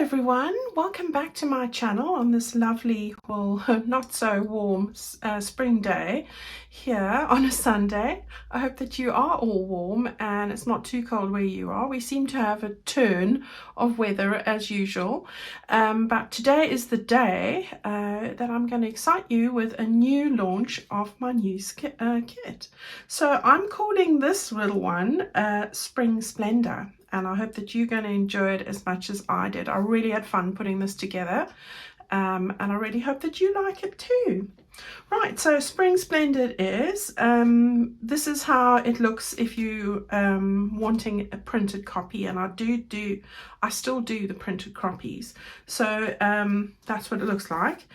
everyone, welcome back to my channel on this lovely, well, not so warm spring day here on a Sunday. I hope that you are all warm and it's not too cold where you are. We seem to have a turn of weather as usual, but today is the day that I'm going to excite you with a new launch of my new kit. So I'm calling this little one Spring Splendor. And I hope that you're going to enjoy it as much as I did. I really had fun putting this together. And I really hope that you like it too. Right, so Spring Splendid is, this is how it looks if you wanting a printed copy. And I still do the printed copies. So that's what it looks like.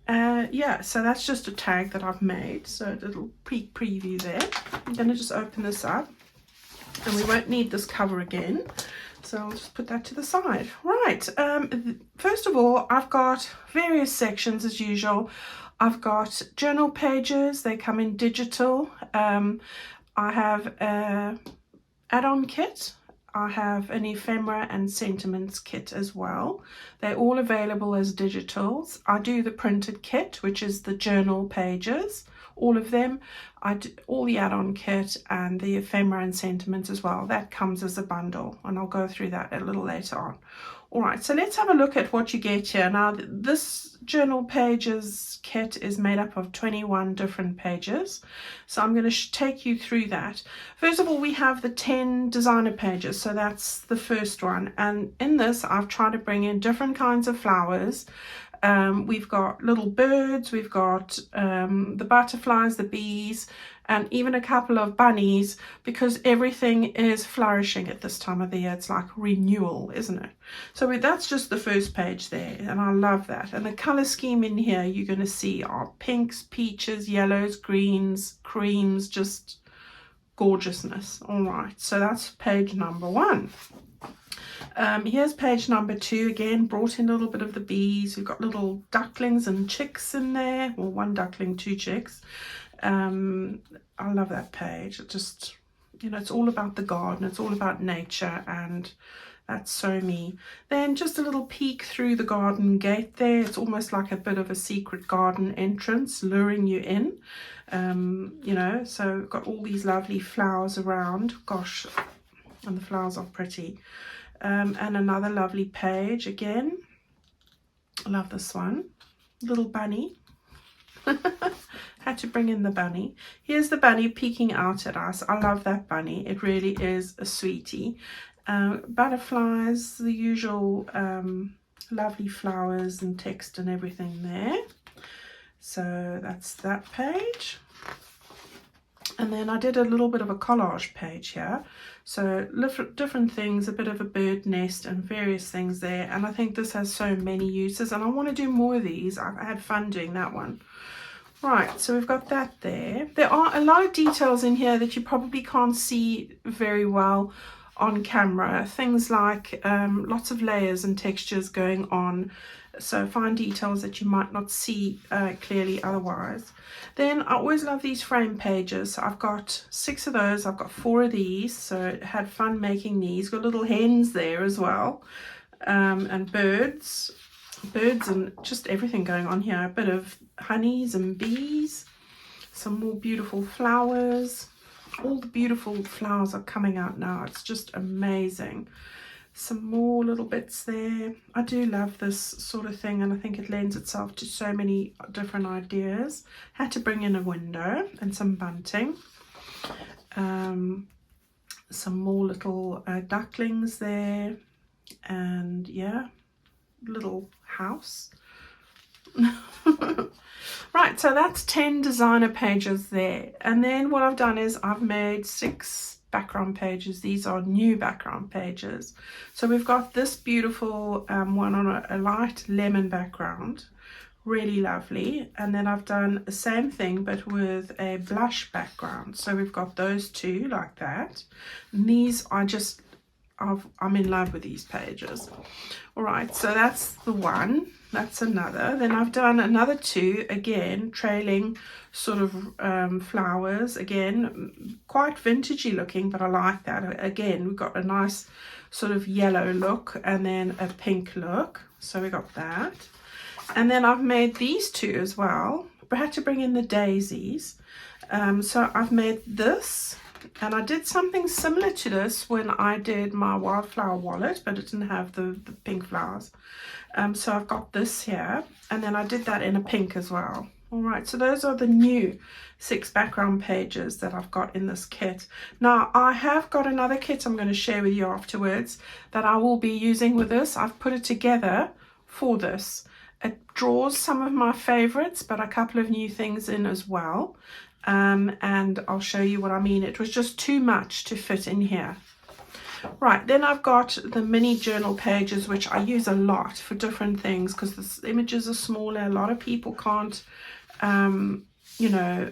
Yeah, so that's just a tag that I've made. So a little preview there. I'm going to just open this up. And we won't need this cover again, so I'll just put that to the side. Right, first of all, I've got various sections as usual. I've got journal pages, they come in digital. I have an Addon kit. I have an Ephemera and Sentiments kit as well. They're all available as digitals. I do the printed kit, which is the journal pages, all of them. I do all the Addon kit and the Ephemera and Sentiments as well. That comes as a bundle, and I'll go through that a little later on. All right, so let's have a look at what you get here. Now, this journal pages kit is made up of 21 different pages. So I'm going to take you through that. First of all, we have the 10 designer pages. So that's the first one. And in this, I've tried to bring in different kinds of flowers. We've got little birds, we've got the butterflies, the bees, and even a couple of bunnies, because everything is flourishing at this time of the year. It's like renewal, isn't it? So that's just the first page there, and I love that. And the color scheme in here you're going to see are pinks, peaches, yellows, greens, creams, just gorgeousness. All right, so that's page number 1. Here's page number 2, again, brought in a little bit of the bees. We've got little ducklings and chicks in there, well, 1 duckling, 2 chicks. I love that page. It just, you know, it's all about the garden, it's all about nature, and that's so me. Then just a little peek through the garden gate there. It's almost like a bit of a secret garden entrance luring you in. You know, so we've got all these lovely flowers around. Gosh, and the flowers are pretty. And another lovely page again. I love this one. Little bunny. Had to bring in the bunny. Here's the bunny peeking out at us. I love that bunny. It really is a sweetie. Butterflies, the usual lovely flowers and text and everything there. So that's that page. And then I did a little bit of a collage page here. So different things, a bit of a bird nest and various things there. And I think this has so many uses, and I want to do more of these. I had fun doing that one. Right, so we've got that there. There are a lot of details in here that you probably can't see very well on camera. Things like lots of layers and textures going on. So fine details that you might not see clearly otherwise. Then I always love these frame pages. So I've got 6 of those. I've got 4 of these. So I had fun making these. Got little hens there as well. And birds and just everything going on here. A bit of honeys and bees. Some more beautiful flowers. All the beautiful flowers are coming out now. It's just amazing. Some more little bits there. I do love this sort of thing, and I think it lends itself to so many different ideas. Had to bring in a window and some bunting. Some more little ducklings there, and yeah, little house. Right, so that's 10 designer pages there. And then what I've done is I've made 6 background pages. These are new background pages. So we've got this beautiful one on a light lemon background, really lovely. And then I've done the same thing but with a blush background. So we've got those 2 like that. And these are just, I'm in love with these pages. All right, so that's the one. That's another. Then I've done another 2, again trailing sort of flowers, again quite vintagey looking, but I like that. Again, we've got a nice sort of yellow look and then a pink look. So we got that. And then I've made these two as well. I had to bring in the daisies. So I've made this, and I did something similar to this when I did my wildflower wallet, but it didn't have the pink flowers. So I've got this here, and then I did that in a pink as well. All right, so those are the new 6 background pages that I've got in this kit. Now I have got another kit I'm going to share with you afterwards that I will be using with this. I've put it together for this. It draws some of my favorites, but a couple of new things in as well. And I'll show you what I mean. It was just too much to fit in here. Right, then I've got the mini journal pages, which I use a lot for different things because the images are smaller. A lot of people can't, you know,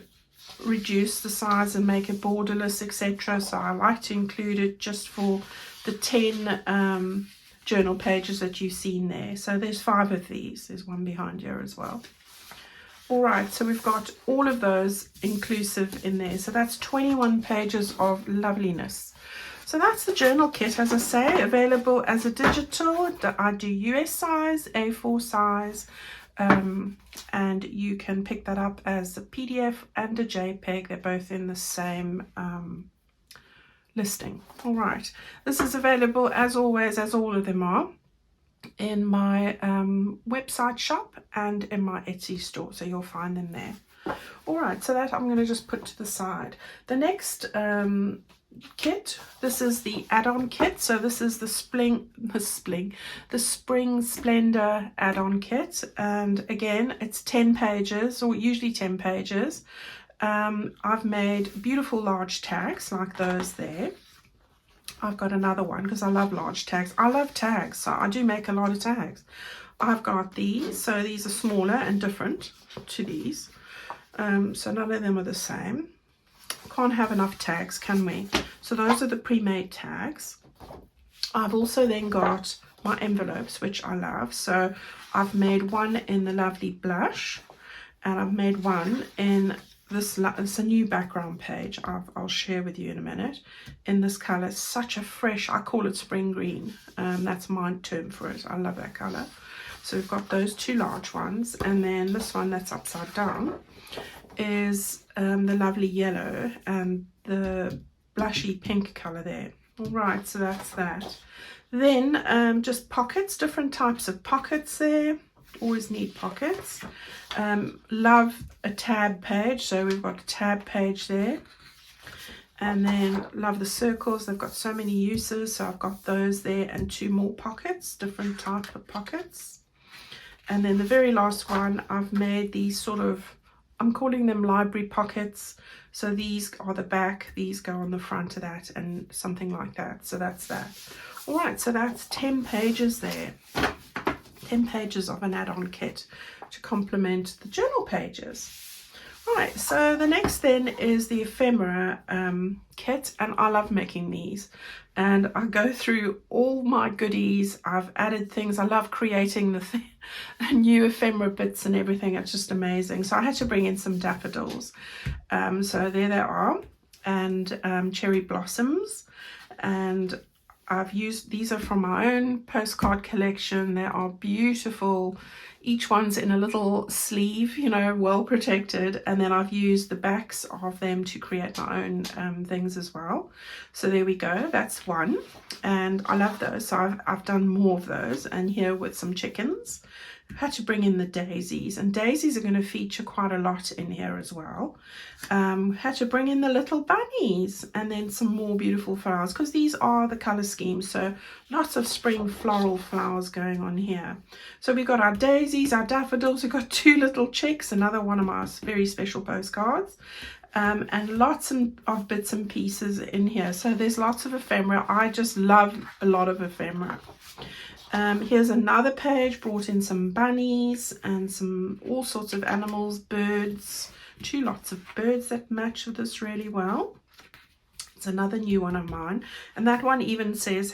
reduce the size and make it borderless, etc. So I like to include it just for the 10 journal pages that you've seen there. So there's 5 of these. There's one behind here as well. All right, so we've got all of those inclusive in there. So that's 21 pages of loveliness. So that's the journal kit, as I say, available as a digital. I do US size, A4 size, and you can pick that up as a PDF and a JPEG. They're both in the same listing. All right, this is available as always, as all of them are, in my website shop and in my Etsy store, so you'll find them there. All right, so that I'm going to just put to the side. The next kit, this is the Addon kit. So this is the Spring Splendor Addon kit, and again it's 10 pages, or usually 10 pages. I've made beautiful large tags like those there. I've got another one because I love large tags. I love tags, so I do make a lot of tags. I've got these, so these are smaller and different to these. So none of them are the same. Can't have enough tags, can we? So those are the pre-made tags. I've also then got my envelopes, which I love. So I've made one in the lovely blush, and I've made one in this. It's a new background page I'll share with you in a minute, in this color. It's such a fresh, I call it spring green. That's my term for it. I love that color. So we've got those 2 large ones, and then this one that's upside down is the lovely yellow and the blushy pink color there. All right, so that's that. Then just pockets, different types of pockets there. Always need pockets. Love a tab page, so we've got a tab page there. And then love the circles. They've got so many uses, so I've got those there, and 2 more pockets, different type of pockets. And then the very last one, I've made these sort of, I'm calling them library pockets. So these are the back, these go on the front of that, and something like that. So that's that. All right, so that's 10 pages there. 10 pages of an add-on kit to complement the journal pages. Right, so the next then is the Ephemera kit, and I love making these. And I go through all my goodies. I've added things. I love creating the new ephemera bits and everything. It's just amazing. So I had to bring in some daffodils. So there they are, and cherry blossoms. And I've used, these are from my own postcard collection. They are beautiful. Each one's in a little sleeve, you know, well protected. And then I've used the backs of them to create my own things as well. So there we go, that's one. And I love those, so I've done more of those. And here with some chickens. I've had to bring in the daisies, and daisies are going to feature quite a lot in here as well. Had to bring in the little bunnies, and then some more beautiful flowers, because these are the color schemes, so lots of spring floral flowers going on here. So we've got our daisies, our daffodils, we've got 2 little chicks, another one of my very special postcards, and lots of bits and pieces in here. So there's lots of ephemera. I just love a lot of ephemera. Here's another page, brought in some bunnies and some all sorts of animals, birds, 2 lots of birds that match with this really well. It's another new one of mine, and that one even says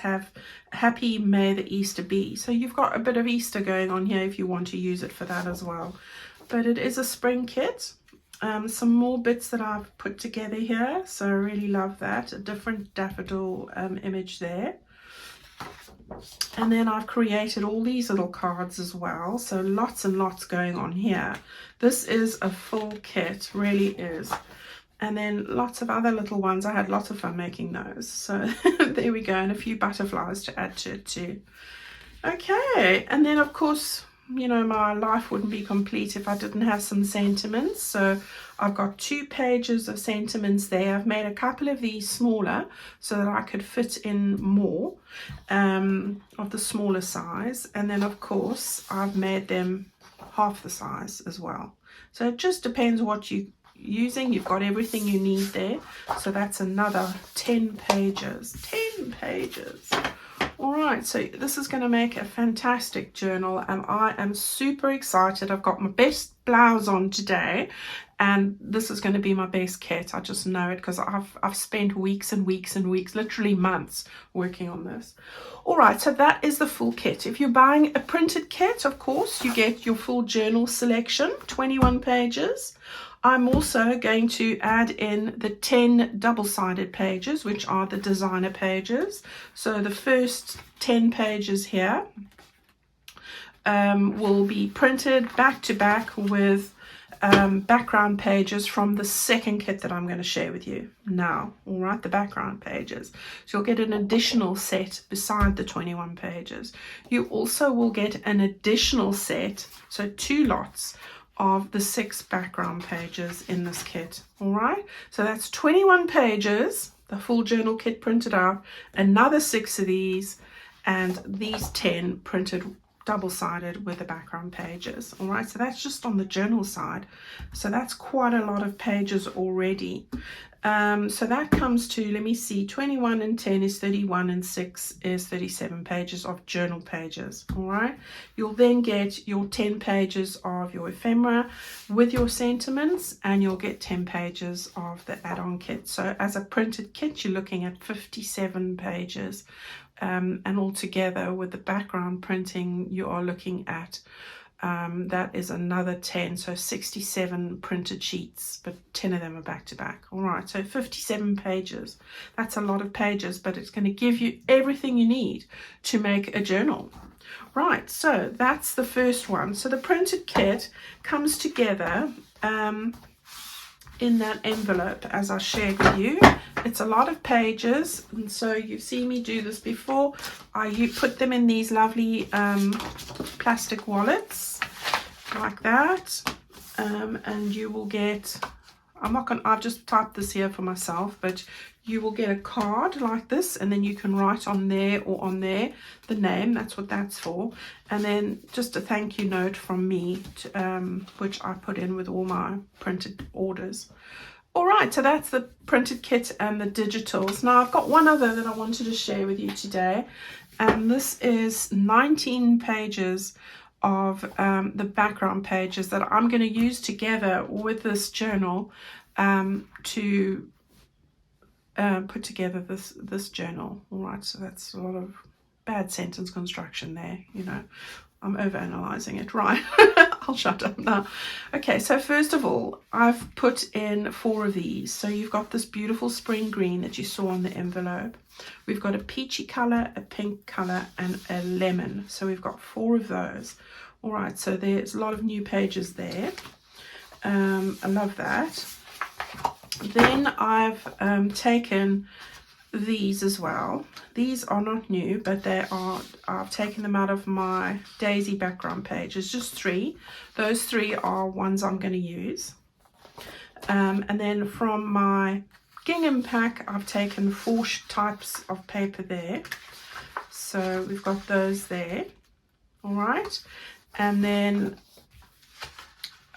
happy May the Easter be. So you've got a bit of Easter going on here if you want to use it for that as well. But it is a spring kit. Some more bits that I've put together here, so I really love that. A different daffodil image there. And then I've created all these little cards as well. So lots and lots going on here. This is a full kit, really is. And then lots of other little ones. I had lots of fun making those. So there we go. And a few butterflies to add to it too. Okay. And then of course, you know, my life wouldn't be complete if I didn't have some sentiments. So I've got 2 pages of sentiments there. I've made a couple of these smaller so that I could fit in more of the smaller size. And then of course I've made them half the size as well. So it just depends what you're using. You've got everything you need there. So that's another 10 pages. 10 pages. All right, so this is going to make a fantastic journal, and I am super excited. I've got my best blouse on today, and this is going to be my best kit. I just know it because I've spent weeks and weeks and weeks, literally months, working on this. All right, so that is the full kit. If you're buying a printed kit, of course, you get your full journal selection, 21 pages. I'm also going to add in the 10 double-sided pages, which are the designer pages. So the first 10 pages here will be printed back to back with background pages from the second kit that I'm going to share with you now. All right, the background pages. So you'll get an additional set beside the 21 pages. You also will get an additional set, so 2 lots of the 6 background pages in this kit. All right, so that's 21 pages, the full journal kit printed out, another 6 of these, and these 10 printed double-sided with the background pages. All right, so that's just on the journal side, so that's quite a lot of pages already. So that comes to, let me see, 21 and 10 is 31 and 6 is 37 pages of journal pages. All right, you'll then get your 10 pages of your ephemera with your sentiments, and you'll get 10 pages of the add-on kit. So as a printed kit, you're looking at 57 pages, and altogether with the background printing, you are looking at that is another 10, so 67 printed sheets, but 10 of them are back to back. All right, so 57 pages. That's a lot of pages, but it's going to give you everything you need to make a journal. Right, so that's the first one. So the printed kit comes together in that envelope as I shared with you. It's a lot of pages, and so you've seen me do this before. You put them in these lovely plastic wallets like that, and you will get, I've just typed this here for myself, but you will get a card like this, and then you can write on there or on there the name. That's what that's for. And then just a thank you note from me, which I put in with all my printed orders. All right, so that's the printed kit and the digitals. Now I've got one other that I wanted to share with you today, and this is 19 pages of the background pages that I'm going to use together with this journal to put together this journal. All right, so that's a lot of bad sentence construction there, you know. I'm overanalyzing it. Right, I'll shut up now. Okay, so first of all, I've put in 4 of these. So you've got this beautiful spring green that you saw on the envelope. We've got a peachy color, a pink color, and a lemon. So we've got 4 of those. All right, so there's a lot of new pages there. I love that. Then I've taken these as well. These are not new, but I've taken them out of my daisy background pages, just 3. Those 3 are ones I'm going to use. And then from my gingham pack, I've taken 4 types of paper there. So we've got those there. All right. And then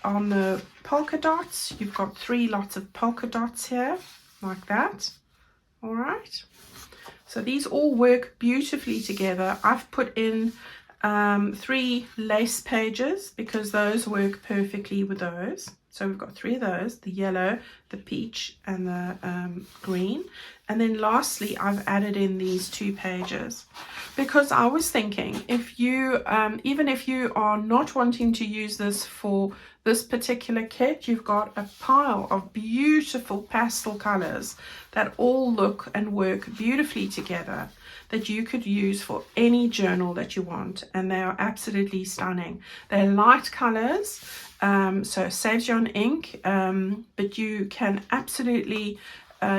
on the polka dots, you've got 3 lots of polka dots here, like that. All right, so these all work beautifully together. I've put in 3 lace pages because those work perfectly with those. So we've got 3 of those, the yellow, the peach and the green. And then lastly, I've added in these 2 pages because I was thinking, if you even if you are not wanting to use this for this particular kit, you've got a pile of beautiful pastel colors that all look and work beautifully together, that you could use for any journal that you want, and they are absolutely stunning. They're light colors, so it saves you on ink, but you can absolutely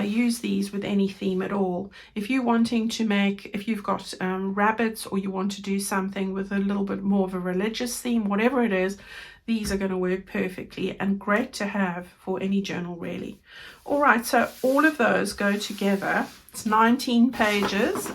use these with any theme at all. If you're wanting to make, if you've got rabbits, or you want to do something with a little bit more of a religious theme, whatever it is, these are going to work perfectly and great to have for any journal, really. All right, so all of those go together. It's 19 pages.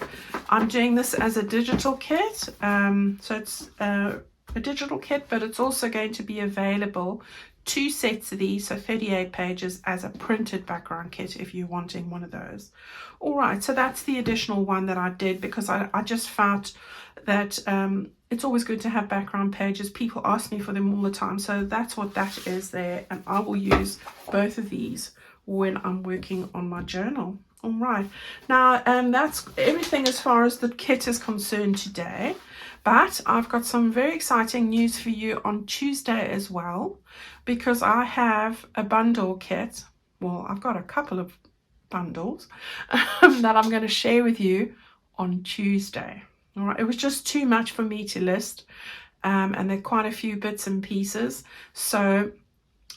I'm doing this as a digital kit, so it's a digital kit, but it's also going to be available 2 sets of these, so 38 pages, as a printed background kit if you're wanting one of those. All right, so that's the additional one that I did because I just felt that it's always good to have background pages. People ask me for them all the time, so that's what that is there, and I will use both of these when I'm working on my journal. All right, now that's everything as far as the kit is concerned today. But I've got some very exciting news for you on Tuesday as well, because I have a bundle kit. Well, I've got a couple of bundles that I'm going to share with you on Tuesday. All right, it was just too much for me to list, and there are quite a few bits and pieces. So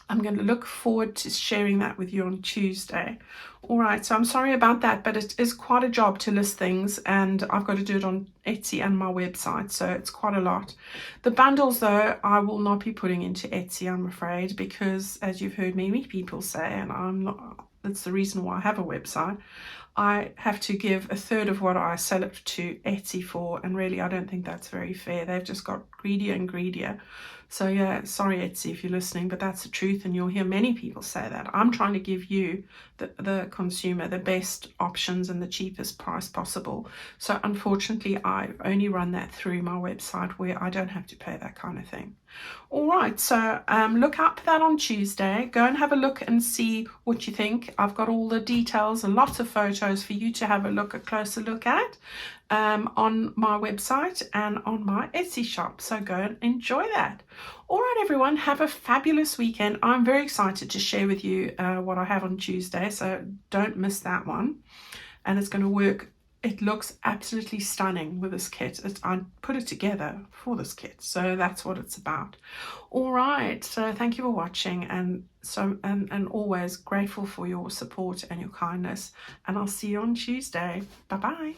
I'm going to look forward to sharing that with you on Tuesday. All right, so I'm sorry about that, but it is quite a job to list things, and I've got to do it on Etsy and my website, so it's quite a lot. The bundles, though, I will not be putting into Etsy, I'm afraid, because as you've heard many people say, and I'm not, that's the reason why I have a website, I have to give a third of what I sell it to Etsy for, and really I don't think that's very fair. They've just got greedier and greedier. So yeah, sorry Etsy if you're listening, but that's the truth, and you'll hear many people say that. I'm trying to give you, the consumer, the best options and the cheapest price possible. So unfortunately, I only run that through my website where I don't have to pay that kind of thing. All right, so look out for that on Tuesday. Go and have a look and see what you think. I've got all the details and lots of photos for you to have a closer look at on my website and on my Etsy shop. So go and enjoy that. All right, everyone, have a fabulous weekend. I'm very excited to share with you what I have on Tuesday, so don't miss that one. And it's going to work. It looks absolutely stunning with this kit. I put it together for this kit, so that's what it's about. All right, so thank you for watching, and always grateful for your support and your kindness, and I'll see you on Tuesday. Bye bye.